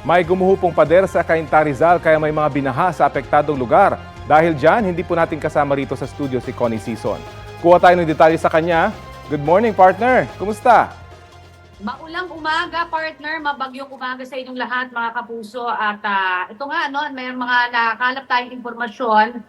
May gumuhupong pader sa Cainta Rizal kaya may mga binaha sa apektadong lugar. Dahil dyan, hindi po natin kasama rito sa studio si Connie Sison. Kuha tayo ng detalye sa kanya. Good morning, partner. Kumusta? Maulang umaga, partner. Mabagyong umaga sa inyong lahat, mga kapuso. At ito nga, no, may mga nakakalap tayong impormasyon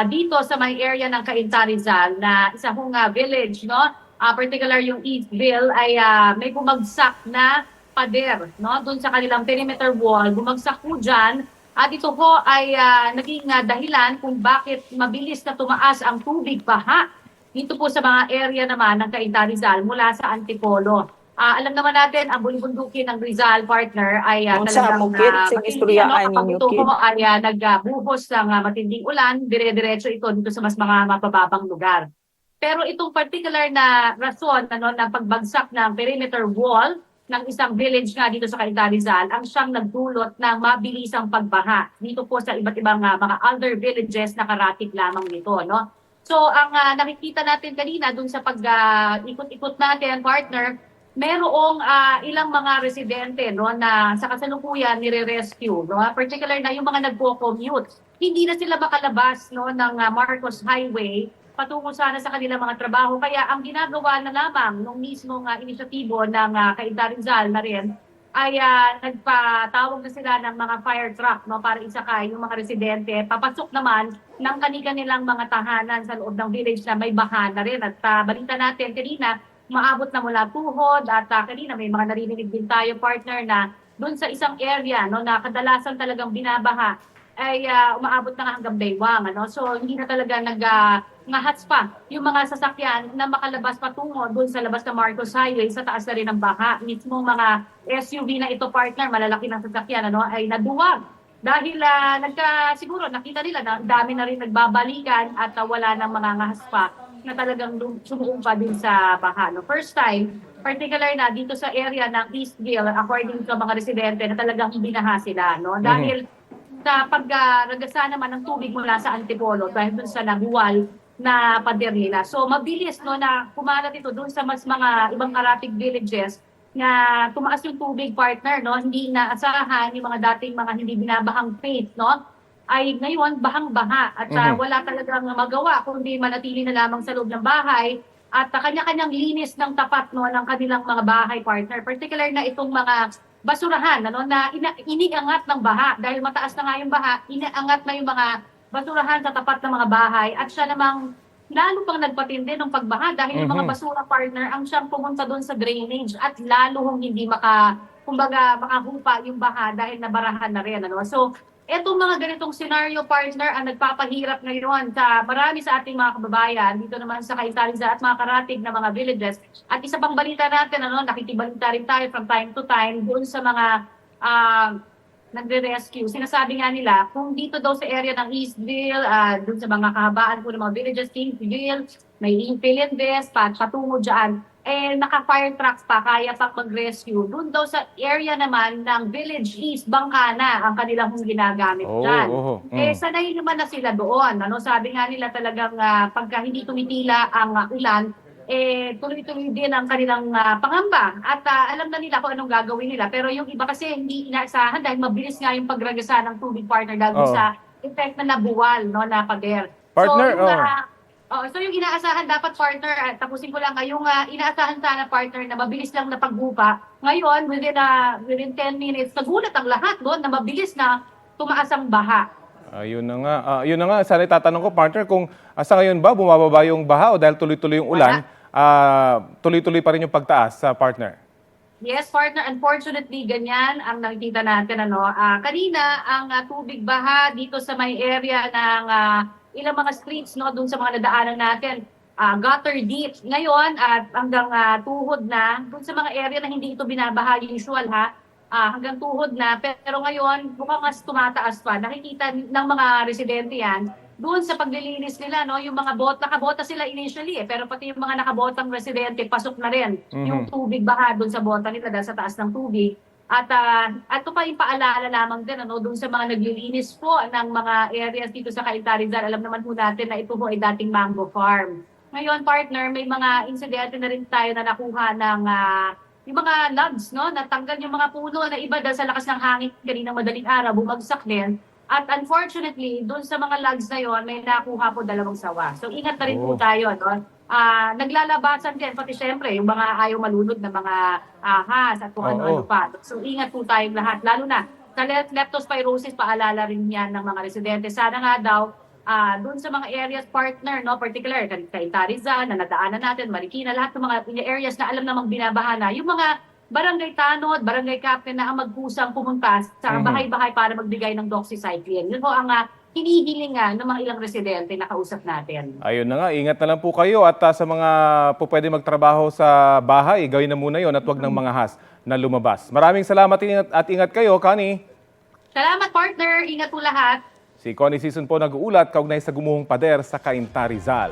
dito sa may area ng Cainta Rizal na isa hong village, no? Particular yung Eastville ay may bumagsak na pader, no? Doon sa kanilang perimeter wall. Bumagsak po dyan. At ito ho ay naging dahilan kung bakit mabilis na tumaas ang tubig baha dito po sa mga area naman ng Cainta Rizal mula sa Antipolo. Alam naman natin, ang bulibundukin ng Rizal partner ay Sa talagang mukit, sing matindi, istoryaan kapag ninyo, ito kid. ho ay nagbuhos ng matinding ulan, dire-diretso ito dito sa mas mga mabababang lugar. Pero itong particular na rason ng pagbagsak ng perimeter wall ng isang village nga dito sa Cainta Rizal ang siyang nagdulot ng mabilisang pagbaha dito po sa iba't ibang mga other villages na karatig lamang nito, no? So ang nakikita natin kanina dun sa pag-ikot-ikot natin, partner, merong ilang mga residente, no, na sa kasalukuyan nire-rescue, no, particular na yung mga nagpo-commute. Hindi na sila makalabas, no, ng Marcos Highway patungo sana sa kanilang mga trabaho. Kaya ang ginagawa na lamang nung mismong inisyatibo ng Cainta Rizal na rin ay nagpatawag na sila ng mga fire truck, no, para isakay yung mga residente. Papasok naman ng kanilang mga tahanan sa loob ng village na may baha na rin. At balita natin kanina, maabot na mula tuhod at kanina may mga narinig din tayo, partner, na doon sa isang area, no, na kadalasan talagang binabaha ay umaabot na nga hanggang baywang, ano? So hindi na talaga ngahats pa yung mga sasakyan na makalabas patungo doon sa labas ng Marcos Highway sa taas na rin ng baha. Mismo mga SUV na ito, partner, malalaki ng sasakyan, ano, ay naduwag dahil siguro nakita nila na dami na rin nagbabalikan at wala nang mga ngahas pa na talagang sumuumpa din sa baha. No? First time, particular na dito sa area ng Eastville, according to mga residente, na talagang binaha sila. No? Dahil sa pag-ragasa naman ng tubig mula sa Antipolo, dahil dun sa nabuwal na pader nila. So mabilis, no, na kumalat ito dun sa mas mga ibang karatig villages na tumaas yung tubig, partner, no? Hindi inaasahan yung mga dating mga hindi binabahang faith, no? Ay ngayon bahang-baha at wala talagang magawa kundi manatili na lamang sa loob ng bahay at kanya-kanyang linis ng tapat, no, ng kanilang mga bahay, partner. Particular na itong mga basurahan, ano, na iniangat ng baha dahil mataas na nga yung baha, inaangat na yung mga basurahan sa tapat ng mga bahay at siya namang lalo pang nagpatindi ng pagbaha dahil yung mga basura, partner, ang siyang pumunta doon sa drainage at lalo hong hindi makahupa yung baha dahil nabarahan na rin, ano. So etong mga ganitong scenario, partner, ang nagpapahirap ngayon sa marami sa ating mga kababayan dito naman sa Cainta Rizal at mga karatig na mga villages. At isa pang balita natin, ano, nakikibalita rin tayo from time to time doon sa mga nagre-rescue. Sinasabi nga nila, kung dito daw sa area ng Eastville, doon sa mga kahabaan po ng mga villages, Kingsville, may Infilindes, patungo dyan, naka-fire trucks pa, kaya pang mag-rescue. Doon daw sa area naman ng Village East, Bangkana, ang kanilang ginagamit dyan. Sanay naman na sila doon. Ano? Sabi nga nila talagang pagka hindi tumitila ang ulan, tuloy-tuloy din ang kanilang pangamba. At alam na nila kung anong gagawin nila. Pero yung iba kasi hindi inaasahan dahil mabilis nga yung pagragasa ng tubig, partner, dahil sa effect na nabuwal, no, na pader. Partner, So yung inaasahan dapat, partner, tapusin ko lang, yung inaasahan sana, partner, na mabilis lang na pagbupa. Ngayon, within 10 minutes, nagulat ang lahat doon na mabilis na tumaas ang baha. Ayun na nga. Yun na nga, sana itatanong ko, partner, kung sa ngayon ba bumababa yung baha o dahil tuloy-tuloy yung ulan, tuloy-tuloy pa rin yung pagtaas sa partner? Yes, partner. Unfortunately, ganyan ang nakikita natin. Ano. Kanina, ang tubig baha dito sa may area ng ilang mga streets, no, doon sa mga nadaanan natin, gutter deep. Ngayon, hanggang tuhod na, doon sa mga area na hindi ito binabaha usual, hanggang tuhod na. Pero ngayon, mukhang mas tumataas pa. Nakikita ng mga residente yan, doon sa paglilinis nila, no, yung mga nakabota sila initially, pero pati yung mga nakabotang residente, pasok na rin yung tubig baha doon sa bota nila dahil sa taas ng tubig. At ito pa yung paalala lamang din, ano, doon sa mga naglilinis po ng mga areas dito sa Cainta Rizal. Alam naman po natin na ito po ay dating mango farm. Ngayon, partner, may mga insidente na rin tayo na nakuha ng yung mga logs, no? Natanggal yung mga puno na iba dahil sa lakas ng hangin kaninang madaling araw, bumagsak din. At unfortunately, doon sa mga logs na yon, may nakuha po 2 sawa. So ingat na rin po Oh. tayo, no? Naglalabasan din, pati syempre, yung mga ayaw malunod na mga ahas at kung ano-ano Oo. pa. So ingat po tayong lahat, lalo na sa leptospirosis, paalala rin yan ng mga residente. Sana nga daw, doon sa mga areas partner, no, particular, kay Tarizal, na nadaanan natin, Marikina, lahat ng mga areas na alam namang binabaha na, yung mga barangay tanod, barangay captain na ang magkusang pumunta sa bahay-bahay para magbigay ng doxycycline. Yun po ang hinihilingan ng mga ilang residente na kausap natin. Ayun na nga, ingat na lang po kayo at sa mga po pwede magtrabaho sa bahay, gawin na muna yon at wag ng mga has na lumabas. Maraming salamat at ingat kayo, Connie. Salamat partner, ingat po lahat. Si Connie Season po nag-uulat kaugnay sa gumuhong pader sa Cainta, Rizal.